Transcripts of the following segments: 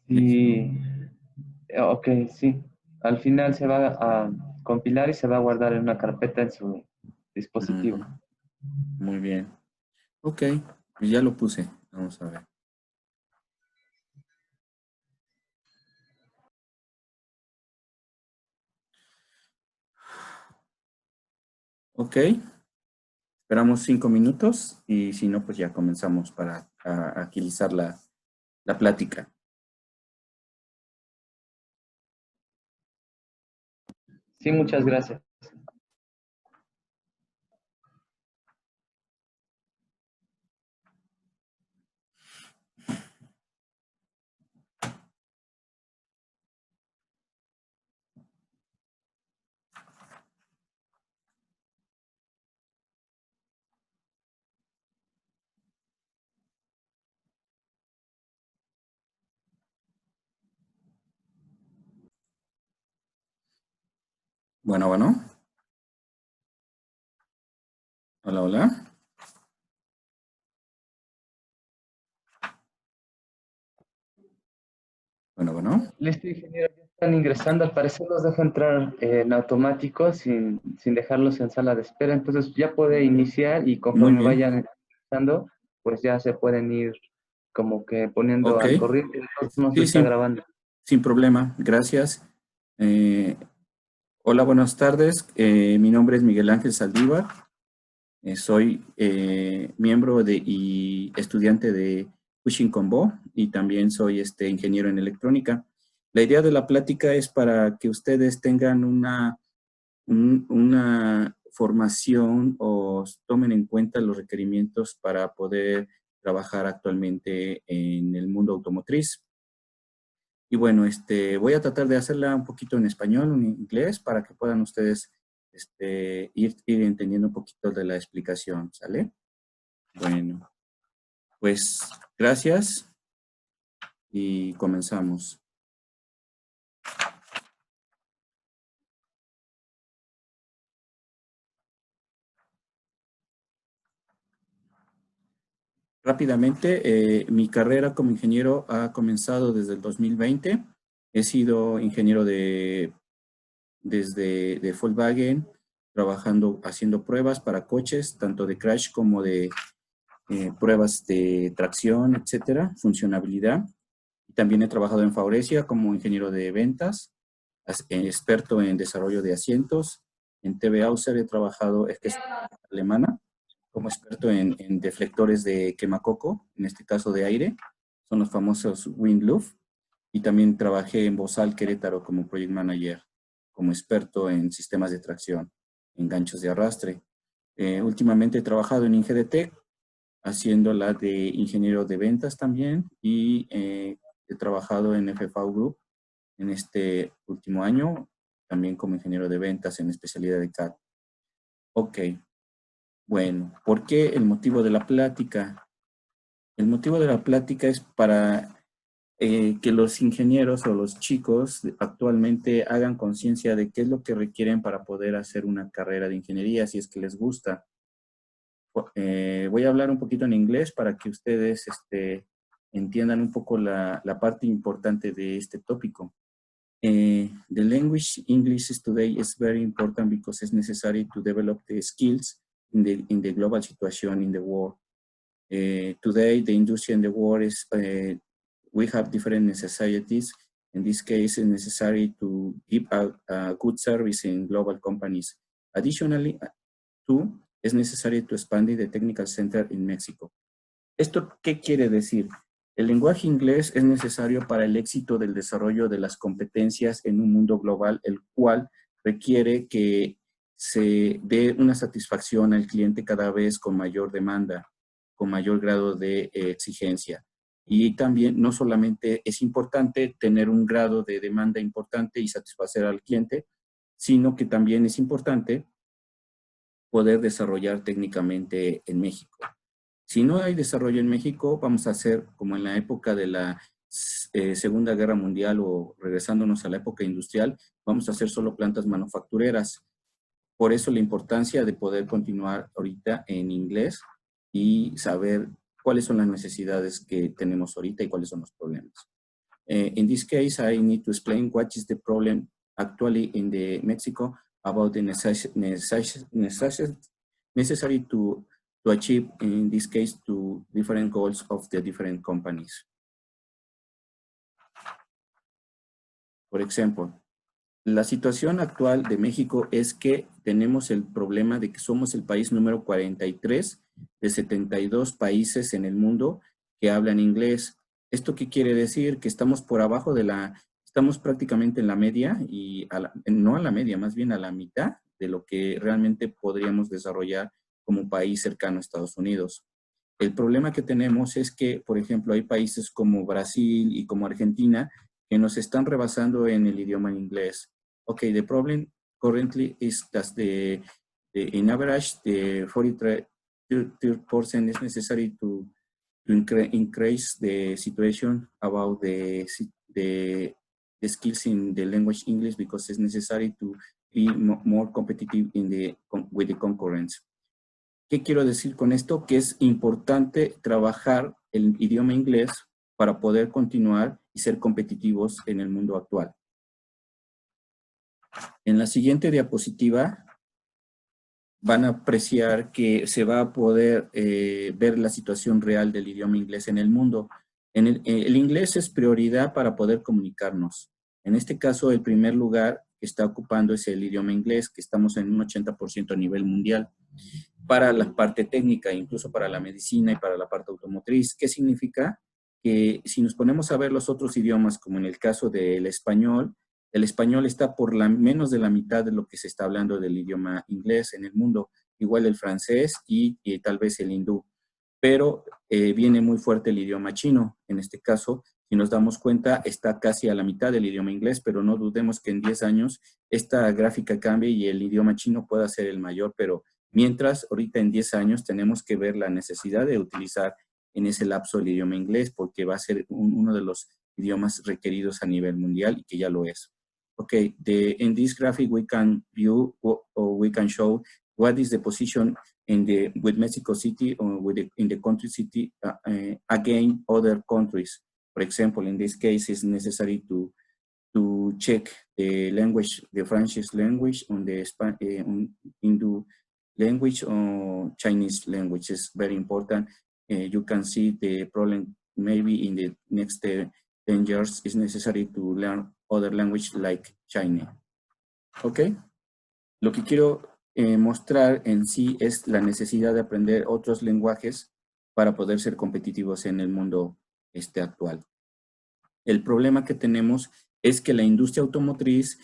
Y, ok, sí. Al final se va a compilar y se va a guardar en una carpeta en su dispositivo. Ujú, muy bien. Ok, pues ya lo puse. Vamos a ver. Ok, esperamos 5 minutos y si no, pues ya comenzamos para agilizar la plática. Sí, muchas gracias. Bueno, bueno. Hola, hola. Bueno, bueno. Listo, ingeniero, ya están ingresando. Al parecer los deja entrar en automático sin dejarlos en sala de espera. Entonces ya puede iniciar y Muy conforme bien. vayan ingresando, pues ya se pueden ir como que poniendo Ok. al corriente. Entonces no se Sí, está grabando. sin problema. Gracias. Eh, Hola, buenas tardes. Mi nombre es Miguel Ángel Saldívar. Soy miembro y estudiante de Pushing Combo y también soy ingeniero en electrónica. La idea de la plática es para que ustedes tengan una formación o tomen en cuenta los requerimientos para poder trabajar actualmente en el mundo automotriz. Y bueno, voy a tratar de hacerla un poquito en español, en inglés, para que puedan ustedes ir entendiendo un poquito de la explicación, ¿sale? Bueno, pues gracias y comenzamos. Rápidamente, mi carrera como ingeniero ha comenzado desde el 2020. He sido ingeniero desde Volkswagen, trabajando, haciendo pruebas para coches, tanto de crash como de pruebas de tracción, etcétera, funcionabilidad. También he trabajado en Faurecia como ingeniero de ventas, experto en desarrollo de asientos. En TV Auser he trabajado, es que es alemana, como experto en deflectores de quemacoco, en este caso de aire, son los famosos Wind-Luft. Y también trabajé en Bozal Querétaro como project manager, como experto en sistemas de tracción, en ganchos de arrastre. Últimamente he trabajado en Ingedetec, haciendo la de ingeniero de ventas también, y he trabajado en FFAU Group en este último año, también como ingeniero de ventas en especialidad de CAD. Ok, bueno, ¿por qué el motivo de la plática? El motivo de la plática es para que los ingenieros o los chicos actualmente hagan conciencia de qué es lo que requieren para poder hacer una carrera de ingeniería, si es que les gusta. Voy a hablar un poquito en inglés para que ustedes entiendan un poco la parte importante de este tópico. The language English is today is very important because it's necessary to develop the skills in the global situation in the world. Today, the industry and the world is, we have different necessities. In this case, it's necessary to give a good service in global companies. Additionally, too, es necessary to expand the technical center in Mexico. ¿Esto qué quiere decir? El lenguaje inglés es necesario para el éxito del desarrollo de las competencias en un mundo global, el cual requiere que se dé una satisfacción al cliente cada vez con mayor demanda, con mayor grado de exigencia. Y también no solamente es importante tener un grado de demanda importante y satisfacer al cliente, sino que también es importante poder desarrollar técnicamente en México. Si no hay desarrollo en México, vamos a hacer como en la época de la Segunda Guerra Mundial o regresándonos a la época industrial, vamos a hacer solo plantas manufactureras. Por eso la importancia de poder continuar ahorita en inglés y saber cuáles son las necesidades que tenemos ahorita y cuáles son los problemas. In this case, I need to explain what is the problem actually in the Mexico about the necessary to achieve, in this case, to different goals of the different companies. Por ejemplo, la situación actual de México es que tenemos el problema de que somos el país número 43 de 72 países en el mundo que hablan inglés. ¿Esto qué quiere decir? Que estamos por abajo de estamos prácticamente en la media, y no a la media, más bien a la mitad de lo que realmente podríamos desarrollar como país cercano a Estados Unidos. El problema que tenemos es que, por ejemplo, hay países como Brasil y como Argentina que nos están rebasando en el idioma inglés. Okay, the problem currently is that in average, the 43% is necessary to increase the situation about the skills in the language English, because it's necessary to be more competitive with the concurrence. ¿Qué quiero decir con esto? Que es importante trabajar el idioma inglés para poder continuar y ser competitivos en el mundo actual. En la siguiente diapositiva van a apreciar que se va a poder ver la situación real del idioma inglés en el mundo. El inglés es prioridad para poder comunicarnos. En este caso, el primer lugar que está ocupando es el idioma inglés, que estamos en un 80% a nivel mundial. Para la parte técnica, incluso para la medicina y para la parte automotriz. ¿Qué significa? Que si nos ponemos a ver los otros idiomas, como en el caso del español, el español está por menos de la mitad de lo que se está hablando del idioma inglés en el mundo, igual el francés y tal vez el hindú. Pero viene muy fuerte el idioma chino. En este caso, si nos damos cuenta, está casi a la mitad del idioma inglés, pero no dudemos que en 10 años esta gráfica cambie y el idioma chino pueda ser el mayor, pero mientras, ahorita en 10 años tenemos que ver la necesidad de utilizar en ese lapso el idioma inglés, porque va a ser uno de los idiomas requeridos a nivel mundial y que ya lo es. Okay, in this graphic we can view or we can show what is the position with Mexico City or in the country city against other countries. For example, in this case, it's necessary to check the language, the French language, on the Hindu language or Chinese language is very important. You can see the problem maybe in the next 10 years is necessary to learn other language like Chinese. ¿Ok? Lo que quiero mostrar en sí es la necesidad de aprender otros lenguajes para poder ser competitivos en el mundo actual. El problema que tenemos es que la industria automotriz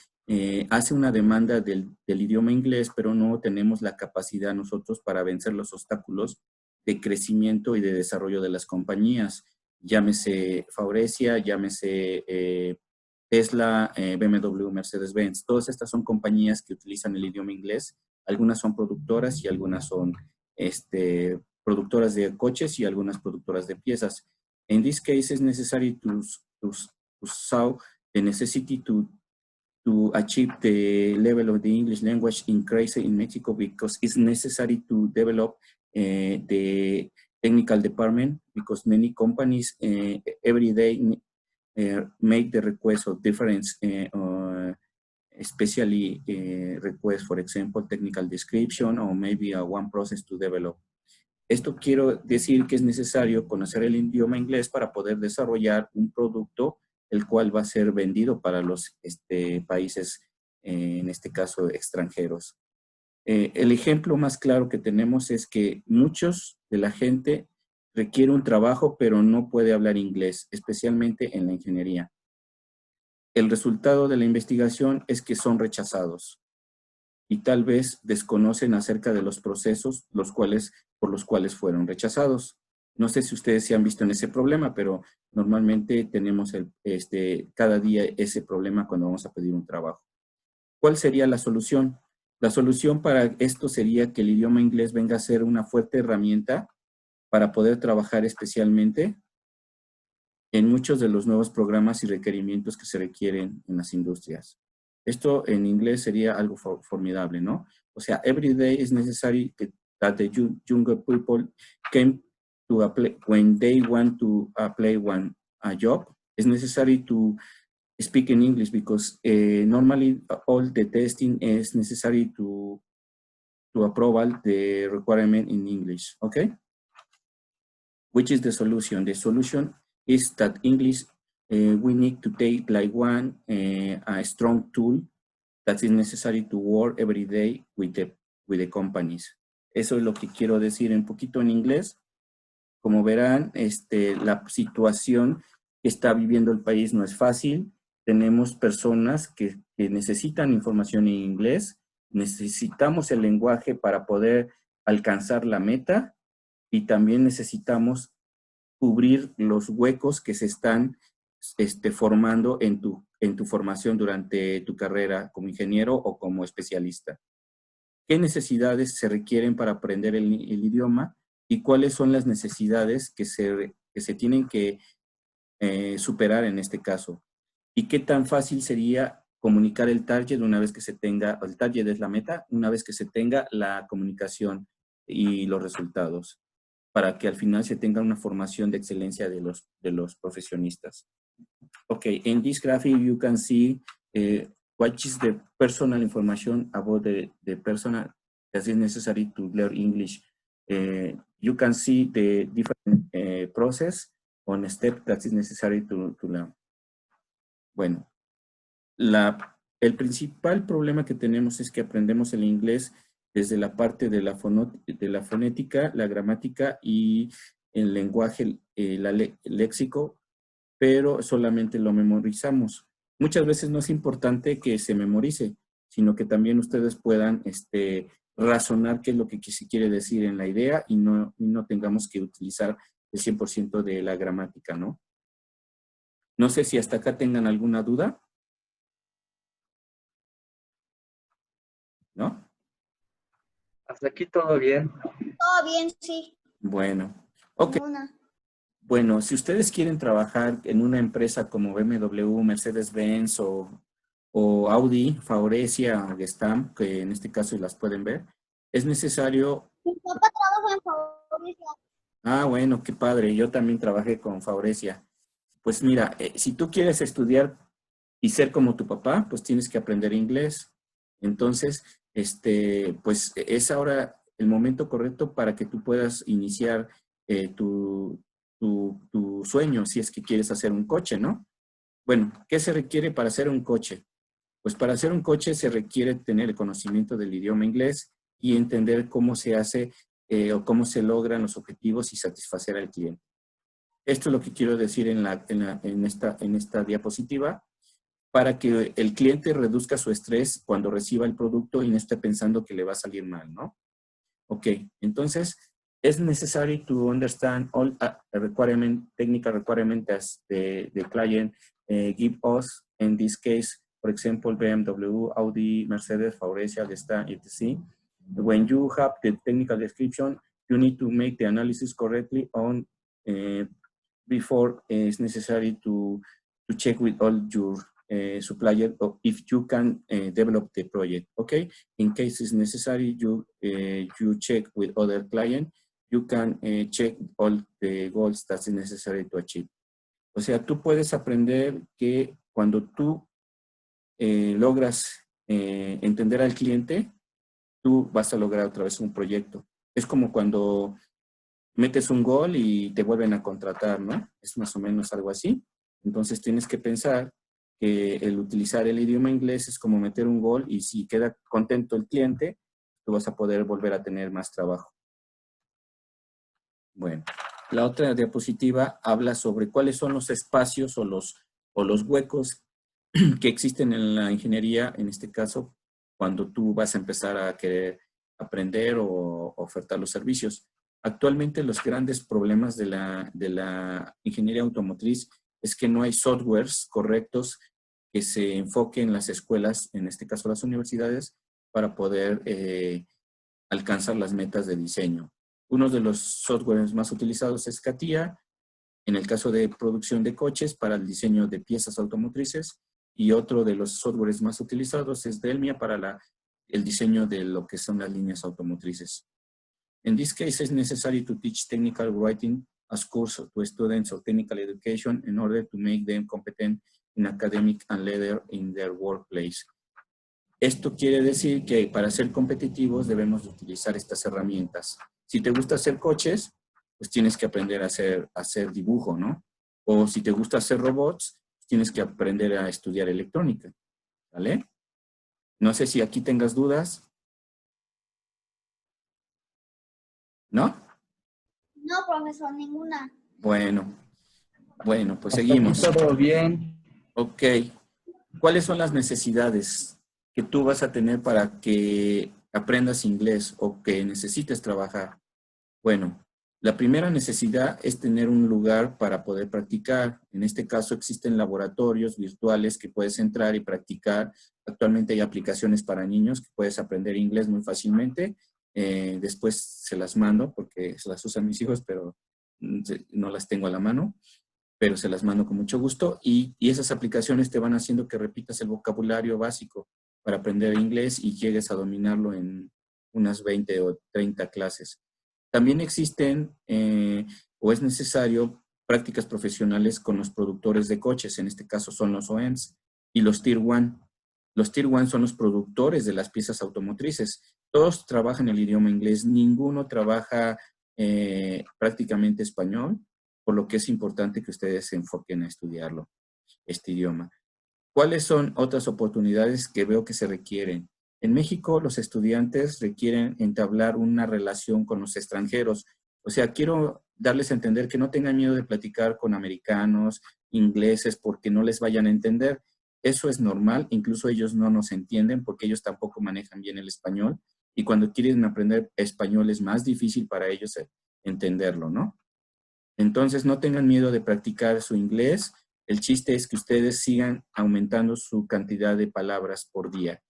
hace una demanda del idioma inglés, pero no tenemos la capacidad nosotros para vencer los obstáculos de crecimiento y de desarrollo de las compañías. Llámese Faurecia, llámese Tesla, BMW, Mercedes-Benz. Todas estas son compañías que utilizan el idioma inglés. Algunas son productoras y algunas son productoras de coches y algunas productoras de piezas. In this case, it's necessary to solve the necessity to achieve the level of the English language increase in Mexico, because it's necessary to develop the technical department, because many companies every day make the request of different, especially request, for example, technical description or maybe one process to develop. Esto quiero decir que es necesario conocer el idioma inglés para poder desarrollar un producto el cual va a ser vendido para los países, en este caso, extranjeros. El ejemplo más claro que tenemos es que muchos de la gente requiere un trabajo, pero no puede hablar inglés, especialmente en la ingeniería. El resultado de la investigación es que son rechazados y tal vez desconocen acerca de los procesos por los cuales fueron rechazados. No sé si ustedes se han visto en ese problema, pero normalmente tenemos cada día ese problema cuando vamos a pedir un trabajo. ¿Cuál sería la solución? La solución para esto sería que el idioma inglés venga a ser una fuerte herramienta para poder trabajar especialmente en muchos de los nuevos programas y requerimientos que se requieren en las industrias. Esto en inglés sería algo formidable, ¿no? O sea, every day is necessary that the younger people came to apply when they want to apply a job. It's necessary to speak in English because normally all the testing is necessary to approve the requirement in English, okay? Which is the solution? The solution is that English, we need to take like a strong tool that is necessary to work every day with the companies. Eso es lo que quiero decir un poquito en inglés. Como verán, la situación que está viviendo el país no es fácil. Tenemos personas que necesitan información en inglés. Necesitamos el lenguaje para poder alcanzar la meta y también necesitamos cubrir los huecos que se están formando en tu formación durante tu carrera como ingeniero o como especialista. ¿Qué necesidades se requieren para aprender el idioma y cuáles son las necesidades que se tienen que superar en este caso? ¿Y qué tan fácil sería comunicar el target una vez que se tenga, el target es la meta, una vez que se tenga la comunicación y los resultados, para que al final se tenga una formación de excelencia de los profesionistas? Okay, in this graphic you can see what is the personal information about the personal that is necessary to learn English. You can see the different process on step that is necessary to learn. Bueno, el principal problema que tenemos es que aprendemos el inglés desde la parte de la fonética, la gramática y el lenguaje, el léxico, pero solamente lo memorizamos. Muchas veces no es importante que se memorice, sino que también ustedes puedan razonar qué es lo que se quiere decir en la idea y no tengamos que utilizar el 100% de la gramática, ¿no? No sé si hasta acá tengan alguna duda. ¿No? Hasta aquí todo bien. Todo bien, sí. Bueno, ok. Una. Bueno, si ustedes quieren trabajar en una empresa como BMW, Mercedes-Benz o Audi, Faurecia o Gestamp, que en este caso las pueden ver, es necesario... Mi papá trabaja en Faurecia. Ah, bueno, qué padre. Yo también trabajé con Faurecia. Pues mira, si tú quieres estudiar y ser como tu papá, pues tienes que aprender inglés. Entonces, pues es ahora el momento correcto para que tú puedas iniciar tu sueño, si es que quieres hacer un coche, ¿no? Bueno, ¿qué se requiere para hacer un coche? Pues para hacer un coche se requiere tener el conocimiento del idioma inglés y entender cómo se hace o cómo se logran los objetivos y satisfacer al cliente. Esto es lo que quiero decir en esta diapositiva, para que el cliente reduzca su estrés cuando reciba el producto y no esté pensando que le va a salir mal, ¿no? Ok, entonces, es necessary to understand all technical requirements as the client give us. In this case, for example, BMW, Audi, Mercedes, Faurecia, Gestamp, etc. When you have the technical description, you need to make the analysis correctly on before it's necessary to check with all your supplier if you can develop the project, okay? In case it's necessary, you check with other client, you can check all the goals that's necessary to achieve. O sea, tú puedes aprender que cuando tú logras entender al cliente, tú vas a lograr otra vez un proyecto. Es como cuando metes un gol y te vuelven a contratar, ¿no? Es más o menos algo así. Entonces tienes que pensar que el utilizar el idioma inglés es como meter un gol y si queda contento el cliente, tú vas a poder volver a tener más trabajo. Bueno, la otra diapositiva habla sobre cuáles son los espacios o los huecos que existen en la ingeniería, en este caso, cuando tú vas a empezar a querer aprender o ofertar los servicios. Actualmente los grandes problemas de la ingeniería automotriz es que no hay softwares correctos que se enfoquen en las escuelas, en este caso las universidades, para poder alcanzar las metas de diseño. Uno de los softwares más utilizados es CATIA, en el caso de producción de coches para el diseño de piezas automotrices, y otro de los softwares más utilizados es Delmia para el diseño de lo que son las líneas automotrices. In this case, it's necessary to teach technical writing as course to students of technical education in order to make them competent in academic and later in their workplace. Esto quiere decir que para ser competitivos debemos utilizar estas herramientas. Si te gusta hacer coches, pues tienes que aprender a hacer dibujo, ¿no? O si te gusta hacer robots, tienes que aprender a estudiar electrónica, ¿vale? No sé si aquí tengas dudas. ¿No? No, profesor, ninguna. Bueno, pues Hasta aquí seguimos. todo bien. Ok. ¿Cuáles son las necesidades que tú vas a tener para que aprendas inglés o que necesites trabajar? Bueno, la primera necesidad es tener un lugar para poder practicar. En este caso existen laboratorios virtuales que puedes entrar y practicar. Actualmente hay aplicaciones para niños que puedes aprender inglés muy fácilmente. Después se las mando porque se las usan mis hijos, pero no las tengo a la mano. Pero se las mando con mucho gusto. Y esas aplicaciones te van haciendo que repitas el vocabulario básico para aprender inglés y llegues a dominarlo en unas 20 o 30 clases. También existen o es necesario prácticas profesionales con los productores de coches, en este caso son los OEMs y los Tier 1. Los Tier 1 son los productores de las piezas automotrices. Todos trabajan el idioma inglés, ninguno trabaja prácticamente español, por lo que es importante que ustedes se enfoquen a estudiarlo, este idioma. ¿Cuáles son otras oportunidades que veo que se requieren? En México, los estudiantes requieren entablar una relación con los extranjeros. O sea, quiero darles a entender que no tengan miedo de platicar con americanos, ingleses, porque no les vayan a entender. Eso es normal, incluso ellos no nos entienden porque ellos tampoco manejan bien el español. Y cuando quieren aprender español es más difícil para ellos entenderlo, ¿no? Entonces, no tengan miedo de practicar su inglés. El chiste es que ustedes sigan aumentando su cantidad de palabras por día.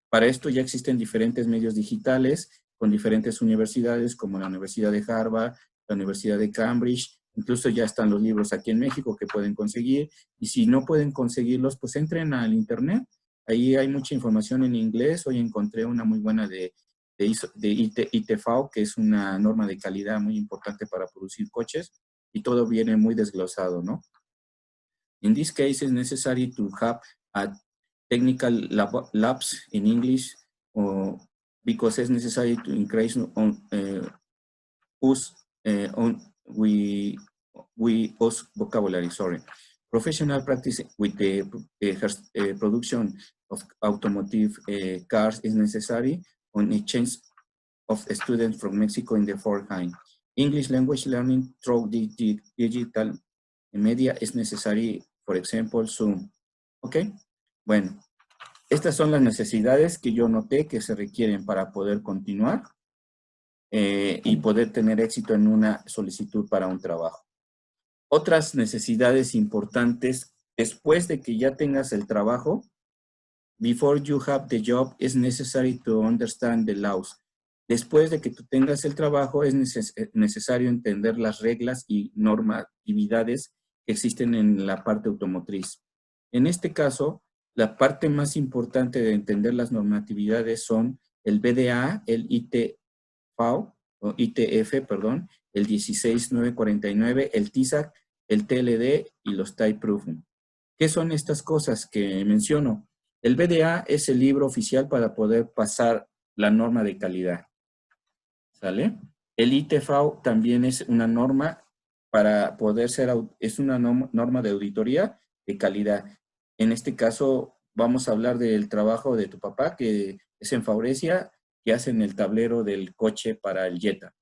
Para esto ya existen diferentes medios digitales con diferentes universidades, como la Universidad de Harvard, la Universidad de Cambridge. Incluso ya están los libros aquí en México que pueden conseguir. Y si no pueden conseguirlos, pues entren al internet. Ahí hay mucha información en inglés. Hoy encontré una muy buena de ITFAO, que es una norma de calidad muy importante para producir coches. Y todo viene muy desglosado, ¿no? In this case, it's necessary to have a technical labs in English because it's necessary to increase on we use vocabulary, sorry. Professional practice with the production of automotive cars is necessary on exchange of students from Mexico in the forehand. English language learning through the digital media is necessary, for example, Zoom. ¿Ok? Bueno, estas son las necesidades que yo noté que se requieren para poder continuar y poder tener éxito en una solicitud para un trabajo. Otras necesidades importantes, después de que ya tengas el trabajo, before you have the job, it's necessary to understand the laws. Después de que tú tengas el trabajo, es necesario entender las reglas y normatividades que existen en la parte automotriz. En este caso, la parte más importante de entender las normatividades son el BDA, el ITF, perdón, el 16949, el TISAC, el TLD y los type proofing. ¿Qué son estas cosas que menciono? El BDA es el libro oficial para poder pasar la norma de calidad. ¿Sale? El ITFAO también es una norma para poder ser, es una norma de auditoría de calidad. En este caso, vamos a hablar del trabajo de tu papá, que es en Faurecia, que hacen el tablero del coche para el Jetta.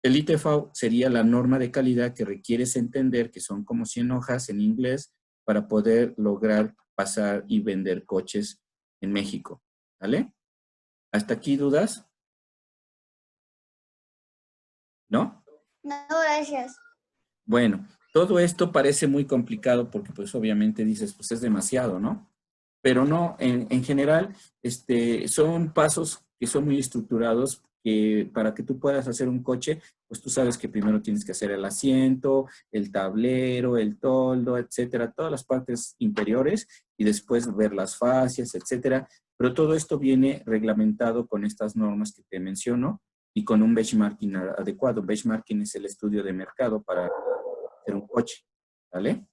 El ITFAO sería la norma de calidad que requieres entender, que son como 100 hojas en inglés, para poder lograr pasar y vender coches en México. ¿Vale? ¿Hasta aquí dudas? ¿No? No, gracias. Bueno, todo esto parece muy complicado porque pues obviamente dices, pues es demasiado, ¿no? Pero no, en general, son pasos que son muy estructurados que para que tú puedas hacer un coche, pues tú sabes que primero tienes que hacer el asiento, el tablero, el toldo, etcétera, todas las partes interiores y después ver las fascias, etcétera. Pero todo esto viene reglamentado con estas normas que te menciono y con un benchmarking adecuado. Benchmarking es el estudio de mercado para hacer un coche, ¿vale?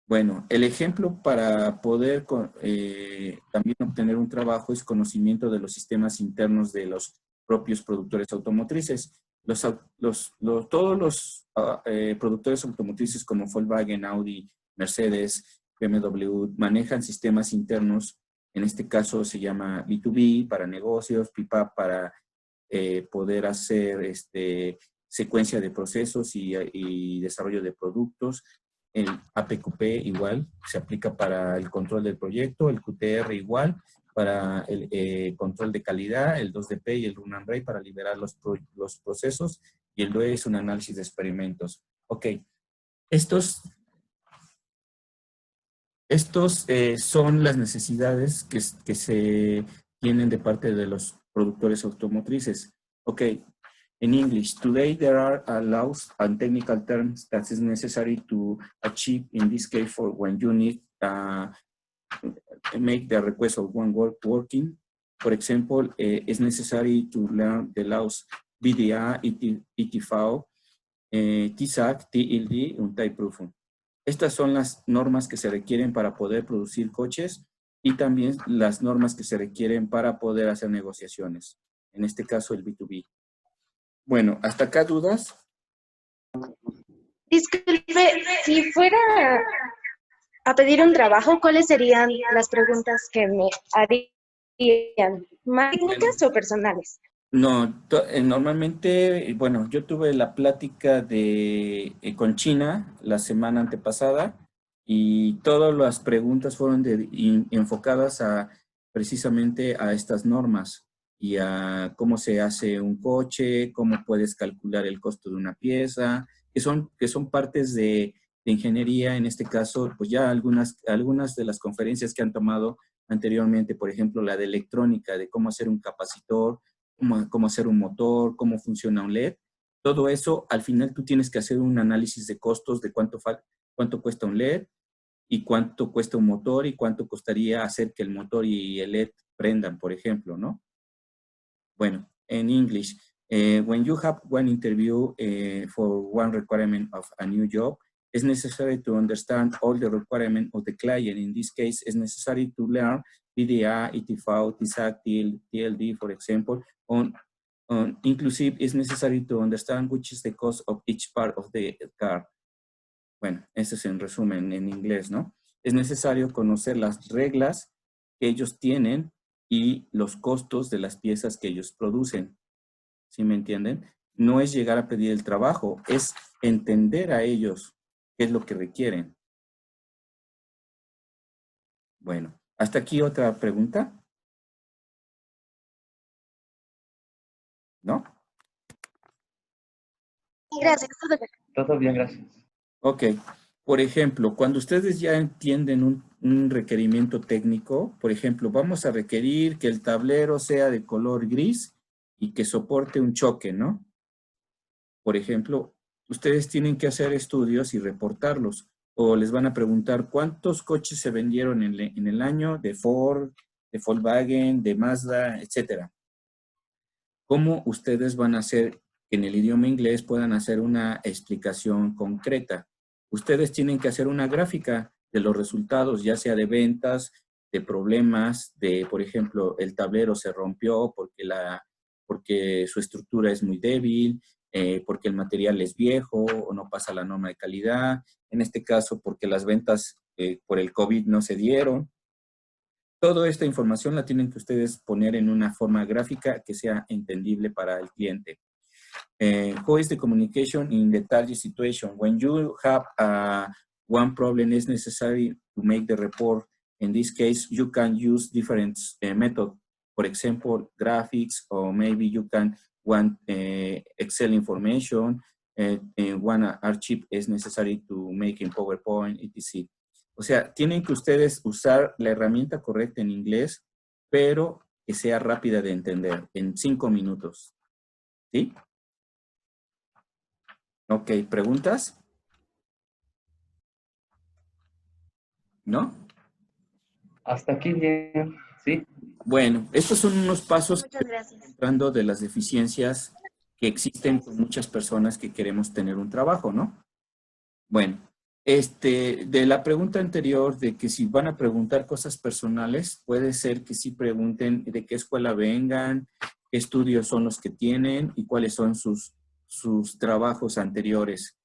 Bueno, el ejemplo para poder también obtener un trabajo es conocimiento de los sistemas internos de los propios productores automotrices. Todos los productores automotrices como Volkswagen, Audi, Mercedes, BMW, manejan sistemas internos. En este caso se llama B2B para negocios, PIPA para poder hacer secuencia de procesos y desarrollo de productos. El APQP igual se aplica para el control del proyecto, el QTR igual para el control de calidad, el 2DP y el Run and Rate para liberar los procesos, y el DOE es un análisis de experimentos. Ok, estos son las necesidades que se tienen de parte de los productores automotrices. Ok, in English, today there are laws and technical terms that is necessary to achieve, in this case, for when you need make the request of one working. For example, it's necessary to learn the laws BDA, ETV, TISAC, TLD, und Typprüfung. Estas son las normas que se requieren para poder producir coches y también las normas que se requieren para poder hacer negociaciones. En este caso, el B2B. Bueno, ¿hasta acá dudas? Disculpe, si fuera a pedir un trabajo, ¿cuáles serían las preguntas que me harían? ¿Más técnicas o personales? No, normalmente, bueno, yo tuve la plática con China la semana antepasada y todas las preguntas fueron enfocadas precisamente a estas normas y a cómo se hace un coche, cómo puedes calcular el costo de una pieza, que son partes de ingeniería. En este caso, pues ya algunas de las conferencias que han tomado anteriormente, por ejemplo, la de electrónica, de cómo hacer un capacitor, cómo hacer un motor, cómo funciona un LED. Todo eso, al final tú tienes que hacer un análisis de costos de cuánto cuesta un LED y cuánto cuesta un motor y cuánto costaría hacer que el motor y el LED prendan, por ejemplo, ¿no? Bueno, en English, when you have one interview for one requirement of a new job, it's necessary to understand all the requirements of the client. In this case, it's necessary to learn PDA, ETV, TISAC, TLD, for example. Inclusive, it's necessary to understand which is the cost of each part of the car. Bueno, eso es en resumen en inglés, ¿no? Es necesario conocer las reglas que ellos tienen y los costos de las piezas que ellos producen. ¿Sí me entienden? No es llegar a pedir el trabajo, es entender a ellos qué es lo que requieren. Bueno, hasta aquí otra pregunta. ¿No? Gracias. Todo bien, gracias. Ok. Por ejemplo, cuando ustedes ya entienden un requerimiento técnico, por ejemplo, vamos a requerir que el tablero sea de color gris y que soporte un choque, ¿no? Por ejemplo, ustedes tienen que hacer estudios y reportarlos. O les van a preguntar cuántos coches se vendieron en el año de Ford, de Volkswagen, de Mazda, etcétera. ¿Cómo ustedes van a hacer que en el idioma inglés puedan hacer una explicación concreta? Ustedes tienen que hacer una gráfica de los resultados, ya sea de ventas, de problemas, de, por ejemplo, el tablero se rompió porque su estructura es muy débil, porque el material es viejo o no pasa la norma de calidad. En este caso, porque las ventas por el COVID no se dieron. Toda esta información la tienen que ustedes poner en una forma gráfica que sea entendible para el cliente. How is the communication in the target situation? When you have one problem, it's necessary to make the report. In this case, you can use different methods. For example, graphics, or maybe you can want Excel information. One archive is necessary to make in PowerPoint, etc. O sea, tienen que ustedes usar la herramienta correcta en inglés, pero que sea rápida de entender, en 5 minutos. ¿Sí? Ok, ¿preguntas? ¿No? Hasta aquí bien, sí. Bueno, estos son unos pasos Muchas gracias. entrando de las deficiencias que existen con muchas personas que queremos tener un trabajo, ¿no? Bueno, de la pregunta anterior de que si van a preguntar cosas personales, puede ser que sí pregunten de qué escuela vengan, qué estudios son los que tienen y cuáles son sus trabajos anteriores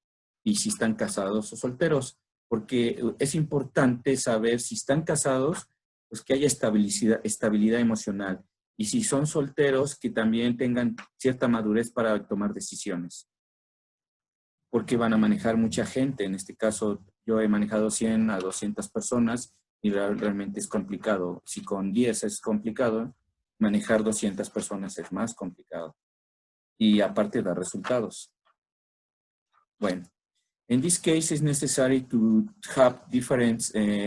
y si están casados o solteros, porque es importante saber si están casados, pues que haya estabilidad emocional y si son solteros, que también tengan cierta madurez para tomar decisiones, porque van a manejar mucha gente. En este caso, yo he manejado 100 a 200 personas y realmente es complicado. Si con 10 es complicado, manejar 200 personas es más complicado. Y aparte da resultados. Bueno, in this case, it's necessary to have different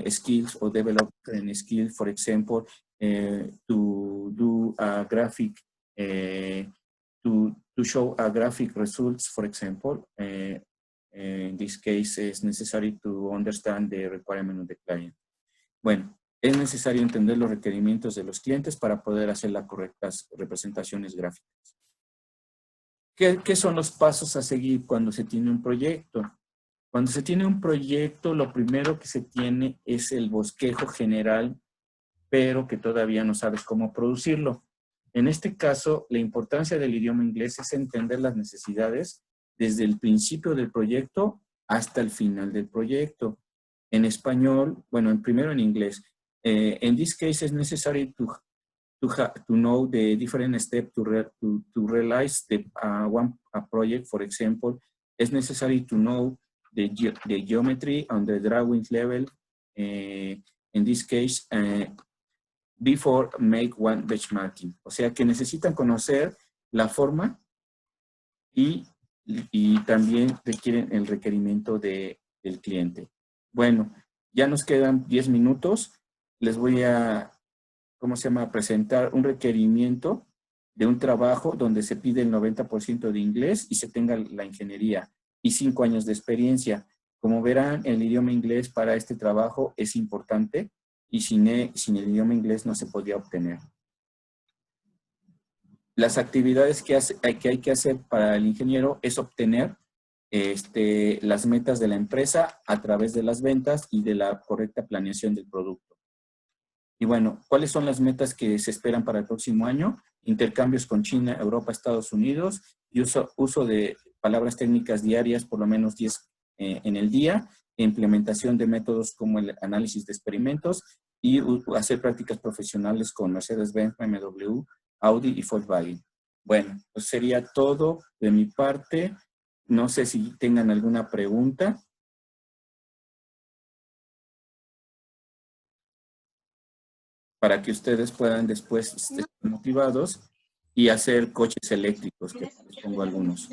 skills or develop skills. For example, to do a graphic, to show a graphic results, for example. In this case, it's necessary to understand the requirement of the client. Bueno, es necesario entender los requerimientos de los clientes para poder hacer las correctas representaciones gráficas. ¿Qué son los pasos a seguir cuando se tiene un proyecto? Cuando se tiene un proyecto, lo primero que se tiene es el bosquejo general, pero que todavía no sabes cómo producirlo. En este caso, la importancia del idioma inglés es entender las necesidades desde el principio del proyecto hasta el final del proyecto. En español, bueno, primero en inglés. In this case, it's necessary to know the different steps to realize a project. For example, it's necessary to know the geometry on the drawing level. In this case, before make one benchmarking. O sea que necesitan conocer la forma y también requieren el requerimiento del cliente. Bueno, ya nos quedan 10 minutos. Les voy a, presentar un requerimiento de un trabajo donde se pide el 90% de inglés y se tenga la ingeniería y 5 años de experiencia. Como verán, el idioma inglés para este trabajo es importante y sin el idioma inglés no se podía obtener. Las actividades que hay que hacer para el ingeniero es obtener las metas de la empresa a través de las ventas y de la correcta planeación del producto. Y bueno, ¿cuáles son las metas que se esperan para el próximo año? Intercambios con China, Europa, Estados Unidos y uso de palabras técnicas diarias, por lo menos 10 en el día, e implementación de métodos como el análisis de experimentos y hacer prácticas profesionales con Mercedes-Benz, BMW, Audi y Volkswagen. Bueno, pues sería todo de mi parte. No sé si tengan alguna pregunta. Para que ustedes puedan después estar motivados y hacer coches eléctricos, que les pongo algunos.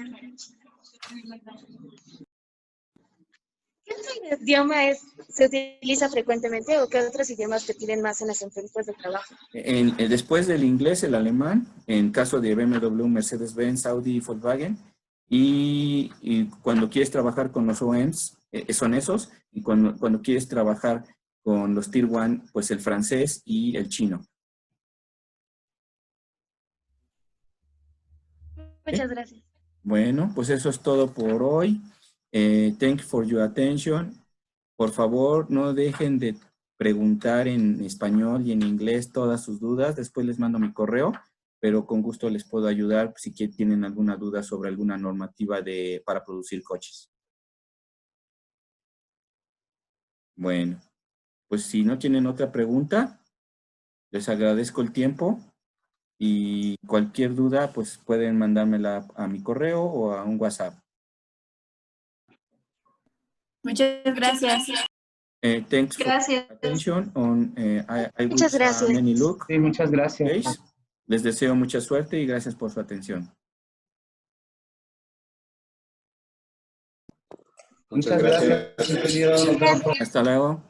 ¿Qué otro idioma se utiliza frecuentemente o qué otros idiomas te piden más en las entrevistas de trabajo? Después del inglés, el alemán, en caso de BMW, Mercedes-Benz, Audi y Volkswagen. Y cuando quieres trabajar con los OEMs, son esos. Y cuando quieres trabajar con los Tier 1, pues el francés y el chino. Muchas gracias. Bueno, pues eso es todo por hoy. Thank you for your attention. Por favor, no dejen de preguntar en español y en inglés todas sus dudas. Después les mando mi correo, pero con gusto les puedo ayudar si tienen alguna duda sobre alguna normativa para producir coches. Bueno, pues si no tienen otra pregunta, les agradezco el tiempo y cualquier duda, pues pueden mandármela a mi correo o a un WhatsApp. Muchas gracias. Thanks Gracias. for attention. I Muchas wish, gracias. many luck. Sí, muchas gracias. Guys. Les deseo mucha suerte y gracias por su atención. Muchas gracias, ingeniero. Hasta luego.